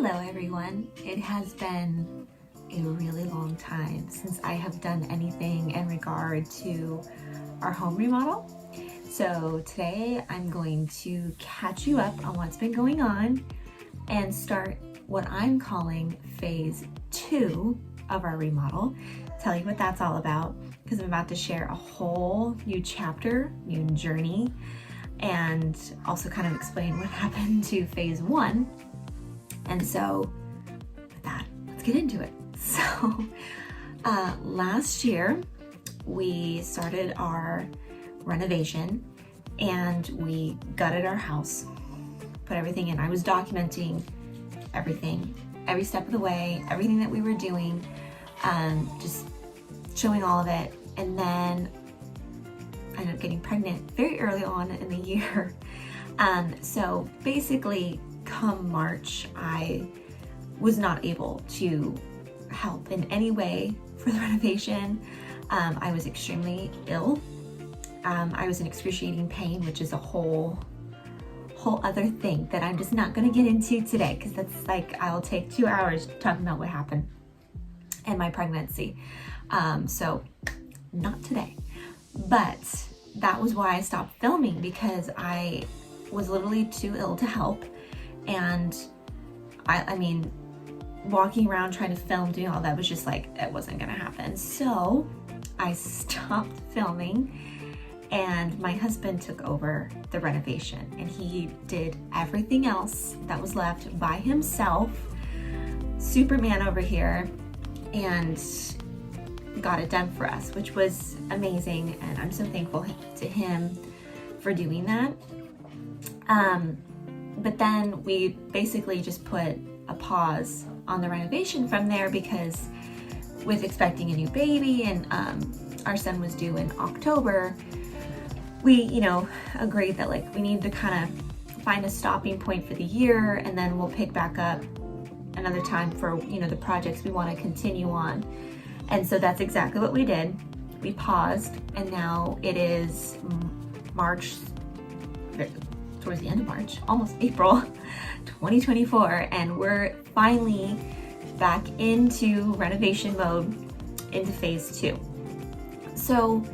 Hello everyone. It has been a really long time since I have done anything in regard to our home remodel. So today I'm going to catch you up on what's been going on and start what I'm calling phase 2 of our remodel. Tell you what that's all about, because I'm about to share a whole new chapter, new journey, and also kind of explain what happened to phase 1. And so with that, let's get into it. So last year we started our renovation and we gutted our house, put everything in. I was documenting everything, every step of the way, everything that we were doing, just showing all of it. And then I ended up getting pregnant very early on in the year. So basically come March, I was not able to help in any way for the renovation. I was extremely ill. I was in excruciating pain, which is a whole other thing that I'm just not going to get into today, because that's like, I'll take 2 hours talking about what happened in my pregnancy. So not today, but that was why I stopped filming, because I was literally too ill to help. And I mean, walking around trying to film, doing all that was just like, it wasn't gonna happen. So I stopped filming and my husband took over the renovation, and he did everything else that was left by himself. Superman over here, and got it done for us, which was amazing. And I'm so thankful to him for doing that. But then we basically just put a pause on the renovation from there, because with expecting a new baby and our son was due in October, we, agreed that like we need to kind of find a stopping point for the year, and then we'll pick back up another time for, the projects we want to continue on. And so that's exactly what we did. We paused, and now it is March, towards the end of March, almost April 2024, and we're finally back into renovation mode, into phase 2. So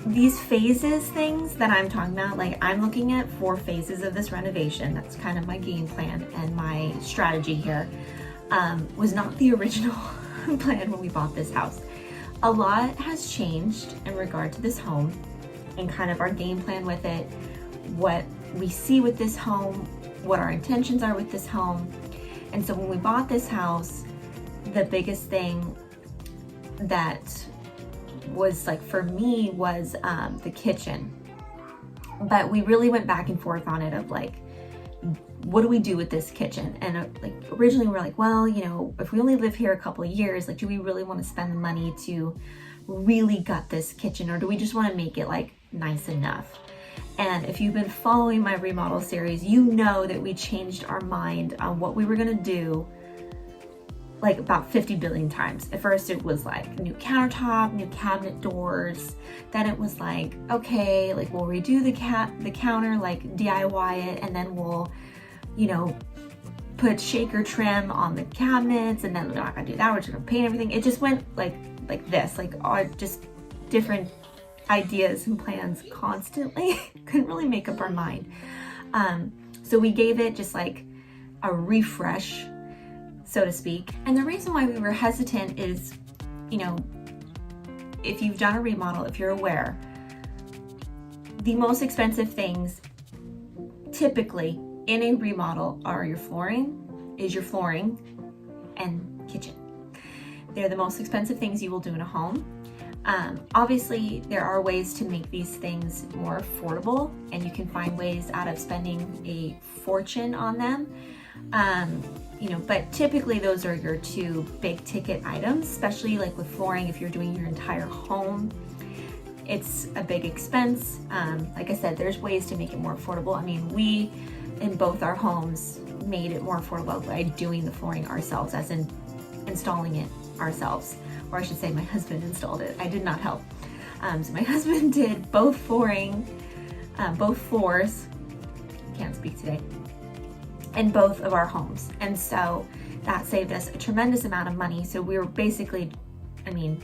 these phases things that I'm talking about, like I'm looking at 4 phases of this renovation. That's kind of my game plan and my strategy here. Was not the original plan when we bought this house. A lot has changed in regard to this home and kind of our game plan with it, what we see with this home, what our intentions are with this home. And so when we bought this house, the biggest thing that was like for me was the kitchen. But we really went back and forth on it of like, what do we do with this kitchen? And like originally we were like, well, if we only live here a couple of years, like do we really want to spend the money to really gut this kitchen, or do we just want to make it like nice enough? And if you've been following my remodel series, you know that we changed our mind on what we were gonna do like about 50 billion times. At first it was like new countertop, new cabinet doors. Then it was like, okay, like we'll redo the counter, like DIY it, and then we'll, put shaker trim on the cabinets, and then we're not gonna do that, we're just gonna paint everything. It just went like this, like all just different ideas and plans constantly. Couldn't really make up our mind. So we gave it just like a refresh, so to speak. And the reason why we were hesitant is, if you've done a remodel, if you're aware, the most expensive things typically in a remodel are your flooring and kitchen. They're the most expensive things you will do in a home. Obviously, there are ways to make these things more affordable, and you can find ways out of spending a fortune on them. But typically those are your 2 big ticket items, especially like with flooring. If you're doing your entire home, it's a big expense. Like I said, there's ways to make it more affordable. I mean, we, in both our homes, made it more affordable by doing the flooring ourselves, as in installing it ourselves. Or I should say my husband installed it. I did not help. So my husband did both flooring, both floors. Can't speak today. in both of our homes. And so that saved us a tremendous amount of money. So we were basically,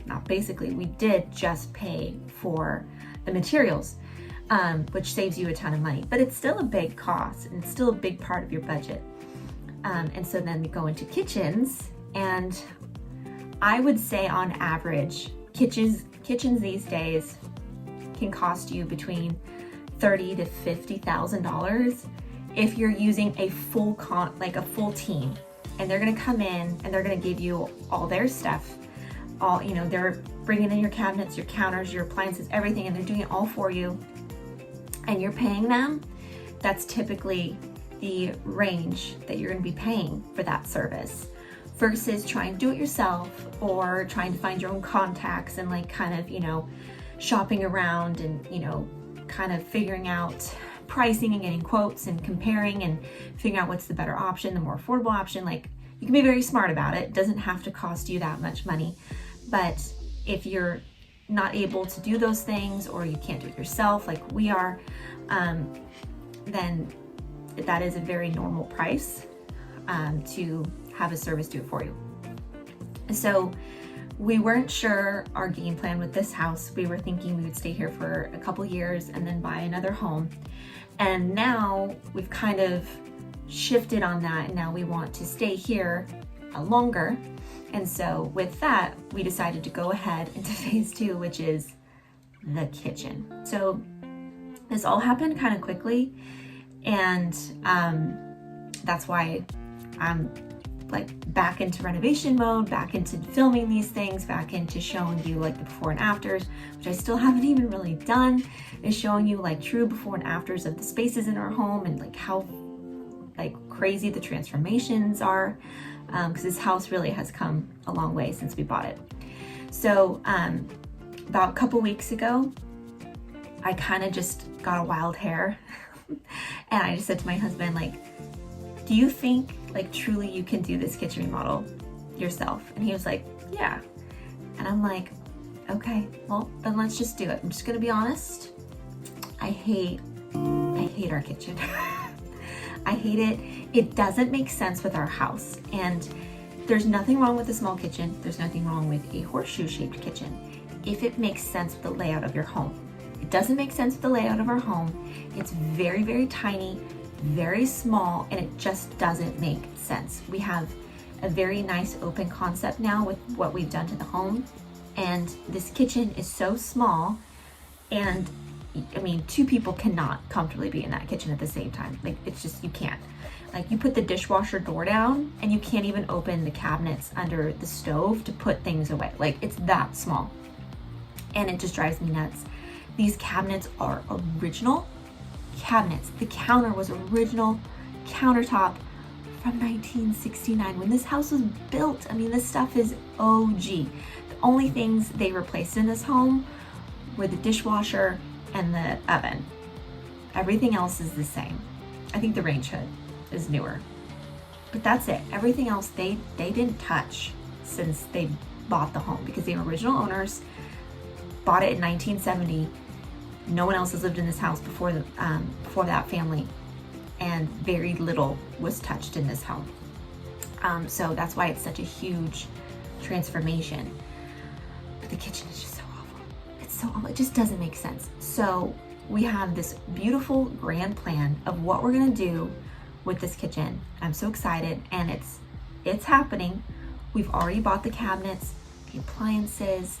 not basically, we did just pay for the materials, which saves you a ton of money, but it's still a big cost and it's still a big part of your budget. And so then we go into kitchens, and I would say on average, kitchens these days can cost you between $30,000 to $50,000 if you're using a full team, and they're gonna come in and they're gonna give you all their stuff. They're bringing in your cabinets, your counters, your appliances, everything, and they're doing it all for you, and you're paying them. That's typically the range that you're gonna be paying for that service, versus trying to do it yourself or trying to find your own contacts and shopping around and kind of figuring out pricing and getting quotes and comparing and figuring out what's the better option, the more affordable option. You can be very smart about it. It doesn't have to cost you that much money. But if you're not able to do those things, or you can't do it yourself like we are, then that is a very normal price to have a service do it for you. So we weren't sure our game plan with this house. We were thinking we would stay here for a couple years and then buy another home. And now we've kind of shifted on that, and now we want to stay here longer. And so with that, we decided to go ahead into phase 2, which is the kitchen. So this all happened kind of quickly, and that's why I'm back into renovation mode, back into filming these things, back into showing you the before and afters, which I still haven't even really done, is showing you true before and afters of the spaces in our home, and how crazy the transformations are, because this house really has come a long way since we bought it. So about a couple weeks ago, I kind of just got a wild hair and I just said to my husband, do you think truly you can do this kitchen remodel yourself? And he was like, yeah. And I'm like, okay, well then let's just do it. I'm just gonna be honest. I hate our kitchen. I hate it. It doesn't make sense with our house. And there's nothing wrong with a small kitchen. There's nothing wrong with a horseshoe shaped kitchen if it makes sense with the layout of your home. It doesn't make sense with the layout of our home. It's very, very tiny, very small, and it just doesn't make sense. We have a very nice open concept now with what we've done to the home, and this kitchen is so small, and two people cannot comfortably be in that kitchen at the same time. It's just, you can't. You put the dishwasher door down and you can't even open the cabinets under the stove to put things away. It's that small, and it just drives me nuts. These cabinets are original cabinets. The counter was original countertop from 1969 when this house was built. This stuff is OG. The only things they replaced in this home were the dishwasher and the oven. Everything else is the same. I think the range hood is newer, but that's it. Everything else they didn't touch since they bought the home, because the original owners bought it in 1970. No one else has lived in this house before that family, and very little was touched in this home. So that's why it's such a huge transformation. But the kitchen is just so awful. It's so awful. It just doesn't make sense. So we have this beautiful grand plan of what we're gonna do with this kitchen. I'm so excited, and it's happening. We've already bought the cabinets, the appliances,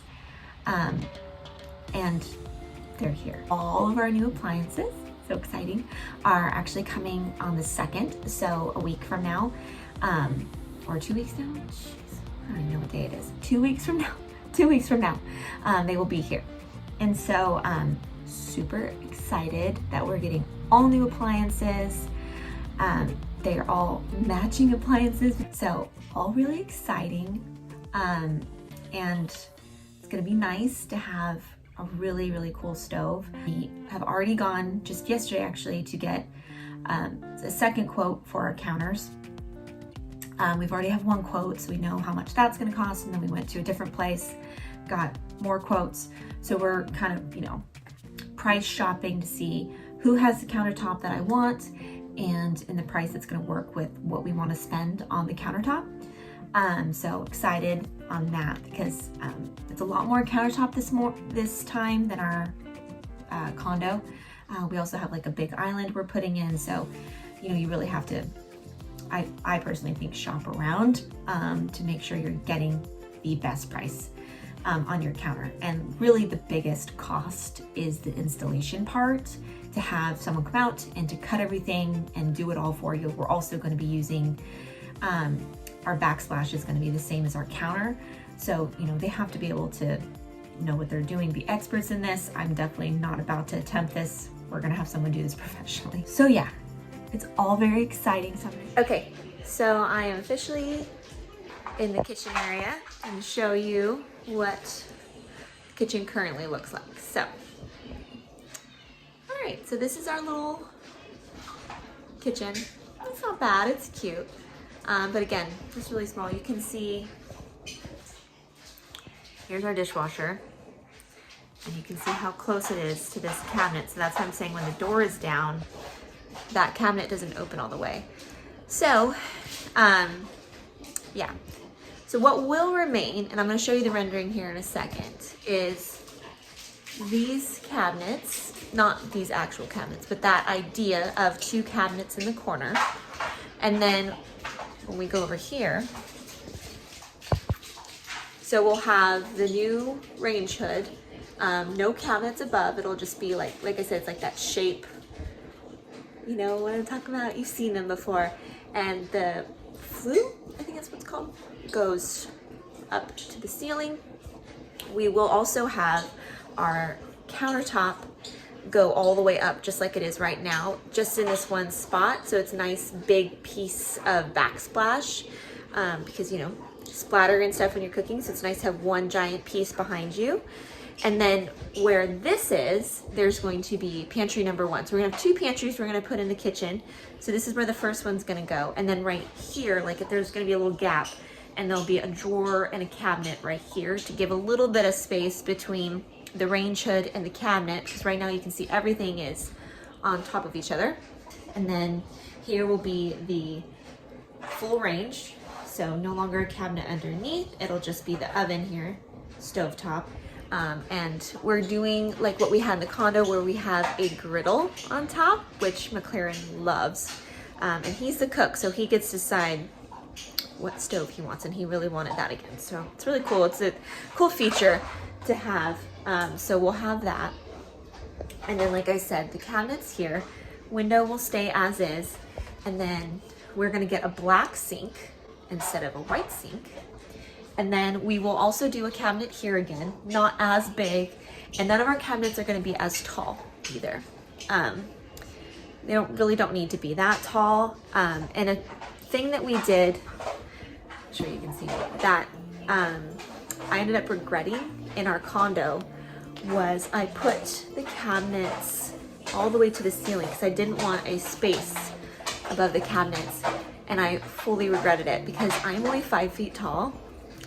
and they're here. All of our new appliances, so exciting, are actually coming on the 2nd, so a week from now, or 2 weeks now. Jeez, I don't even know what day it is. 2 weeks from now. 2 weeks from now, they will be here. And so super excited that we're getting all new appliances. They are all matching appliances, so all really exciting. And it's gonna be nice to have a really, really cool stove. We have already gone, just yesterday actually, to get a second quote for our counters. We've already have one quote, so we know how much that's gonna cost, and then we went to a different place, got more quotes. So we're kind of, price shopping to see who has the countertop that I want, and in the price that's going to work with what we want to spend on the countertop. So excited on that because it's a lot more countertop this time than our condo. We also have like a big island we're putting in, so you know, you really have to, I personally think, shop around to make sure you're getting the best price on your counter. And really the biggest cost is the installation part, to have someone come out and to cut everything and do it all for you. We're also going to be using our backsplash is going to be the same as our counter, so you know, they have to be able to know what they're doing, be experts in this. I'm definitely not about to attempt this. We're gonna have someone do this professionally. So yeah, it's all very exciting. Okay, so I am officially in the kitchen area and show you what the kitchen currently looks like. So, all right, so this is our little kitchen. It's not bad, it's cute. But again, it's really small. You can see, here's our dishwasher. And you can see how close it is to this cabinet. So that's why I'm saying when the door is down, that cabinet doesn't open all the way. So, yeah. So what will remain, and I'm gonna show you the rendering here in a second, is these cabinets, not these actual cabinets, but that idea of 2 cabinets in the corner. And then when we go over here, so we'll have the new range hood, no cabinets above. It'll just be like I said, it's like that shape. You know what I'm talking about? You've seen them before. And the flue, I think that's what it's called, goes up to the ceiling. We will also have our countertop go all the way up just like it is right now, just in this one spot. So it's a nice big piece of backsplash because, you know, splatter and stuff when you're cooking. So it's nice to have one giant piece behind you. And then where this is, there's going to be pantry number 1. So we're gonna have 2 pantries we're gonna put in the kitchen. So this is where the first one's gonna go. And then right here, like if there's gonna be a little gap, and there'll be a drawer and a cabinet right here to give a little bit of space between the range hood and the cabinet, because right now you can see everything is on top of each other. And then here will be the full range. So no longer a cabinet underneath, it'll just be the oven here, stovetop. And we're doing like what we had in the condo where we have a griddle on top, which McLaren loves. And he's the cook, so he gets to decide what stove he wants, and he really wanted that again. So it's really cool. It's a cool feature to have. So we'll have that. And then, like I said, the cabinets here, window will stay as is. And then we're gonna get a black sink instead of a white sink. And then we will also do a cabinet here again, not as big, and none of our cabinets are gonna be as tall either. They really don't need to be that tall. And a thing that we did, I'm sure you can see that I ended up regretting in our condo was I put the cabinets all the way to the ceiling because I didn't want a space above the cabinets, and I fully regretted it because I'm only 5 feet tall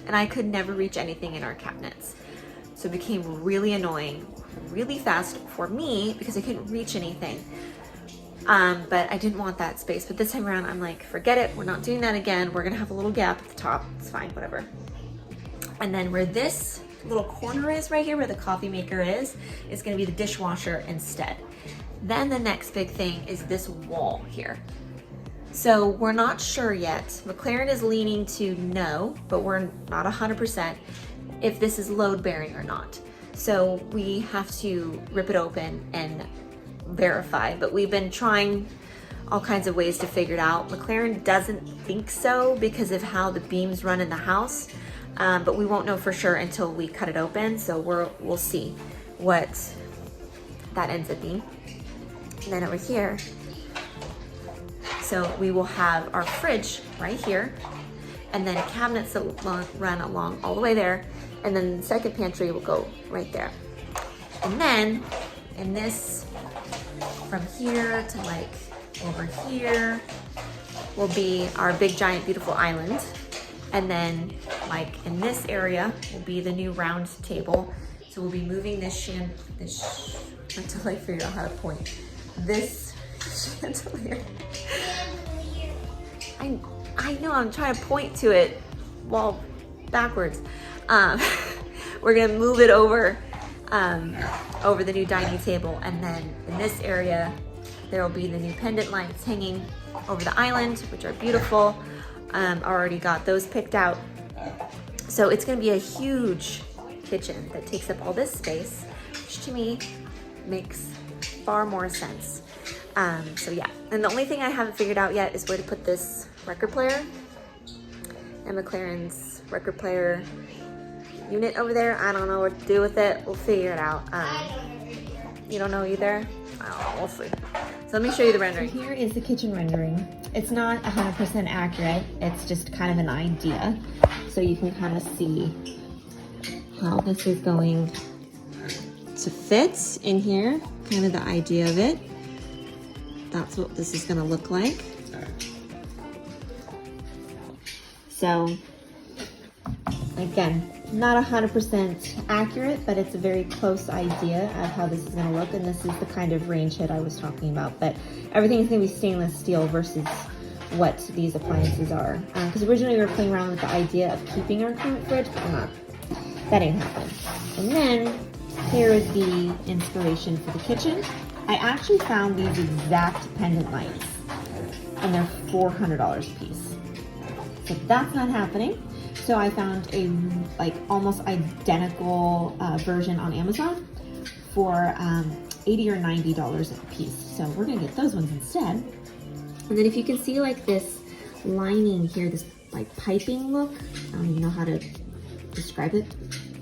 and I could never reach anything in our cabinets. So it became really annoying really fast for me because I couldn't reach anything. But I didn't want that space. But this time around, I'm like, forget it. We're not doing that again. We're gonna have a little gap at the top. It's fine, whatever. And then where this little corner is right here, where the coffee maker is gonna be the dishwasher instead. Then the next big thing is this wall here. So we're not sure yet. McLaren is leaning to no, but we're not 100% if this is load bearing or not. So we have to rip it open and verify, but we've been trying all kinds of ways to figure it out. McLaren doesn't think so because of how the beams run in the house, but we won't know for sure until we cut it open. So we'll see what that ends up being. And then over here, so we will have our fridge right here, and then cabinets that run along all the way there, and then the second pantry will go right there. And then in this, from here to like over here, will be our big giant beautiful island. And then like in this area will be the new round table. So we'll be moving this until I figure out how to point. This Chandelier. I know, I'm trying to point to it while backwards. We're gonna move it over the new dining table, and then in this area there will be the new pendant lights hanging over the island, which are beautiful. Already got those picked out. So it's gonna be a huge kitchen that takes up all this space, which to me makes far more sense. So yeah, and the only thing I haven't figured out yet is where to put this record player. And McLaren's record player unit over there. I don't know what to do with it. We'll figure it out. You don't know either? Oh, we'll see. So let me show you the rendering. So here is the kitchen rendering. It's not 100% accurate. It's just kind of an idea. So you can kind of see how this is going to fit in here. Kind of the idea of it. That's what this is gonna look like. So, again, not 100% accurate, but it's a very close idea of how this is gonna look, and this is the kind of range hood I was talking about, but everything is gonna be stainless steel versus what these appliances are. Because originally we were playing around with the idea of keeping our current fridge, but that ain't happening. And then, here is the inspiration for the kitchen. I actually found these exact pendant lights, and they're $400 a piece. So that's not happening. So I found a almost identical version on Amazon for $80 or $90 a piece. So we're gonna get those ones instead. And then if you can see like this lining here, this like piping look, I don't even know how to describe it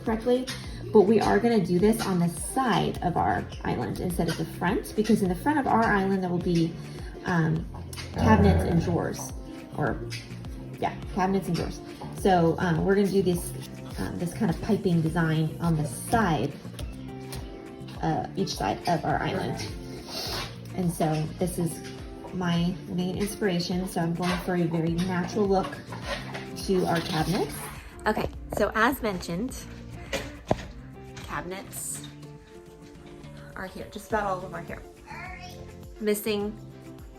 correctly, but we are gonna do this on the side of our island instead of the front, because in the front of our island there will be cabinets and drawers, cabinets and drawers. So we're gonna do this kind of piping design on the side, each side of our island. And so this is my main inspiration. So I'm going for a very natural look to our cabinets. Okay, so as mentioned, cabinets are here. Just about all of them are here. Missing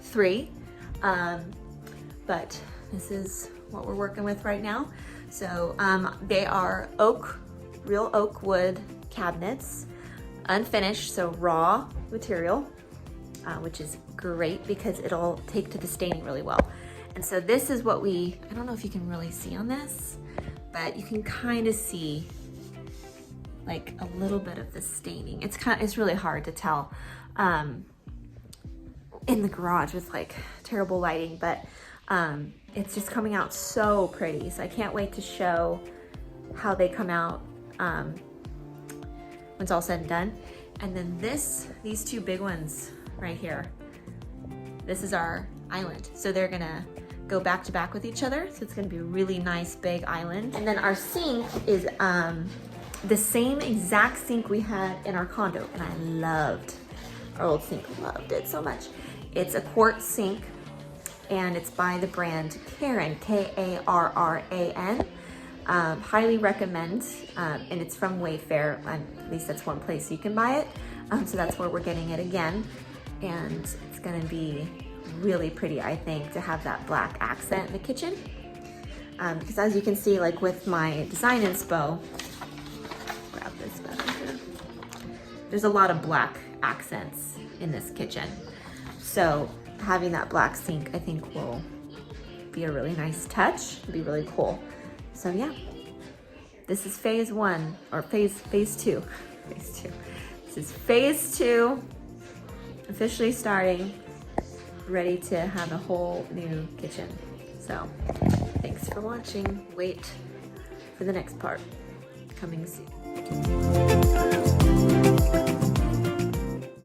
3, but this is what we're working with right now. So they are real oak wood cabinets, unfinished, so raw material, which is great because it'll take to the staining really well. And so this is what I don't know if you can really see on this, but you can kind of see like a little bit of the staining. It's really hard to tell in the garage with like terrible lighting, but it's just coming out so pretty. So I can't wait to show how they come out when it's all said and done. And then these 2 big ones right here, this is our island. So they're gonna go back to back with each other. So it's gonna be a really nice big island. And then our sink is the same exact sink we had in our condo. And I loved our old sink, loved it so much. It's a quartz sink, and it's by the brand Karran, K-A-R-R-A-N. Highly recommend, and it's from Wayfair. At least that's one place you can buy it. So that's where we're getting it again. And it's gonna be really pretty, I think, to have that black accent in the kitchen. Because as you can see, like with my design inspo, grab this back here. There's a lot of black accents in this kitchen. So having that black sink, I think, will be a really nice touch. It'll be really cool. So yeah, this is phase 1, or phase 2. Phase 2. This is phase 2, officially starting, ready to have a whole new kitchen. So thanks for watching. Wait for the next part, coming soon.